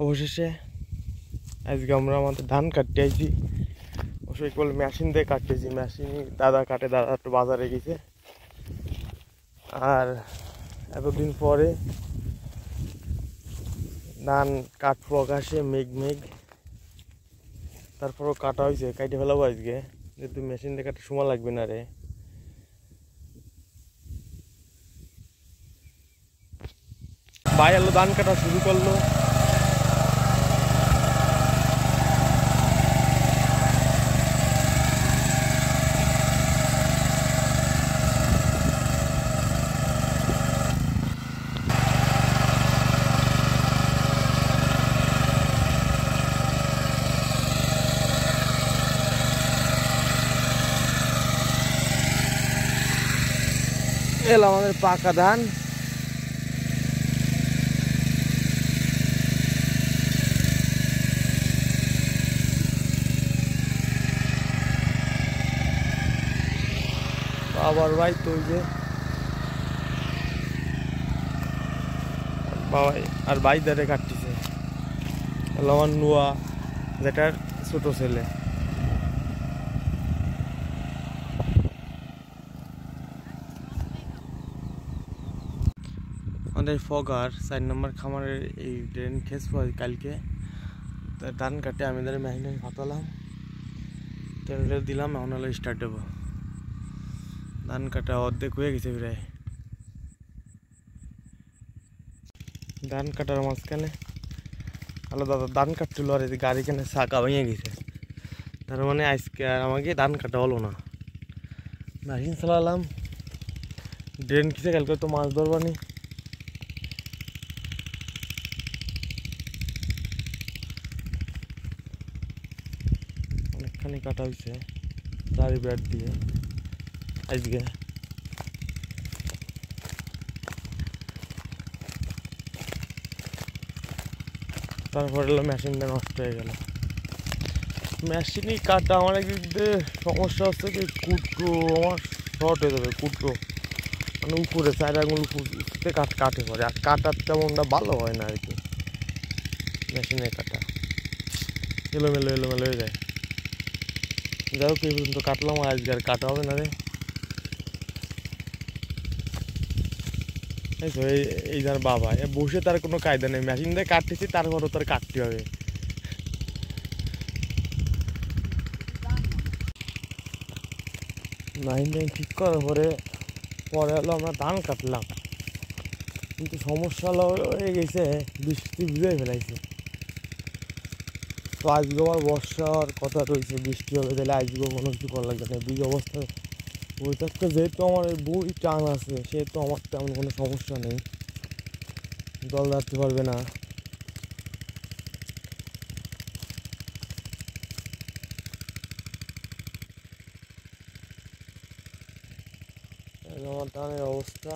অবশেষে আজকে আমরা আমাদের ধান কাটতে আইছি। অবশ্যই কেবল মেশিন দিয়ে কাটতেছি, মেশিন দাদা কাটে, দাদা একটু বাজারে গেছে। আর এতদিন পরে ধান কাটবো, আকাশে মেঘ মেঘ, তারপরও কাটা হয়েছে, কাটে ফেলাবো আজকে, যেহেতু মেশিন দিয়ে কাটতে সময় লাগবে না রে। ভাই এলো ধান কাটা শুরু করলো। এলো আমাদের পাকা ধান। আবার ভাই তো যে বাবাই আর ভাই দাঁড়ে কাটতেছে। এলো আমার নোয়া, যেটার ছোট ছেলে। আমাদের ফগার 4 নম্বর খামারের এই ড্রেন খেসবো কালকে। ধান কাটে আমি ধরে মেশিনে ফাটালাম, তেল দিলাম, এখন হলো স্টার্ট দেবো। ধান কাটা অর্ধেক হয়ে গেছে প্রায়। ধান কাটার মাঝখানে হ্যালো দাদা ধান কাটছিল, আর এই গাড়ি কেনে চাকা ভেঙে গেছে। তার মানে আজকে আর আমাকে ধান কাটা হলো না। মেশিন চালালাম, ড্রেন খিসে কালকে তো মাছ ধরবানি। অনেকখানি কাটা হয়েছে 4 ব্যাট দিয়ে আজকে। তারপরে এলো মেশিনটা নষ্ট হয়ে গেল। মেশিনই কাটা আমার একদিক দিয়ে সমস্যা হচ্ছে কি, কুটো আমার শর্ট হয়ে যাবে। কুটো মানে উপরে 4 আঙুল উপরে কাটে পড়ে, আর কাটার তেমনটা ভালো হয় না আর কি। মেশিনে কাটা এলোমেলো এলোমেলো হয়ে যায়। যাই হোক, এই পর্যন্ত কাটলাম, আজকে আর কাটা হবে না রে। এই যার বাবা বসে তার কোনো কায়দা নেই, মেশিন দিয়ে কাটতেছি, তারপরও তার কাটতে হবে। মেশিন ঠিক করার পরে হলো আমরা ধান কাটলাম, কিন্তু সমস্যা হয়ে গেছে, বৃষ্টি ভিজে ফেলাইছে। তো আজকে আবার বর্ষার কথা রয়েছে, বৃষ্টি হবে, তাহলে আজকেও কোনো কিছু করা লাগবে না। বীজ অবস্থায় বই থাকতে, যেহেতু আমার বই টান আছে, সেহেতু আমার তেমন কোনো সমস্যা নেই, জল ধরতে পারবে না। আমার ধানের অবস্থা।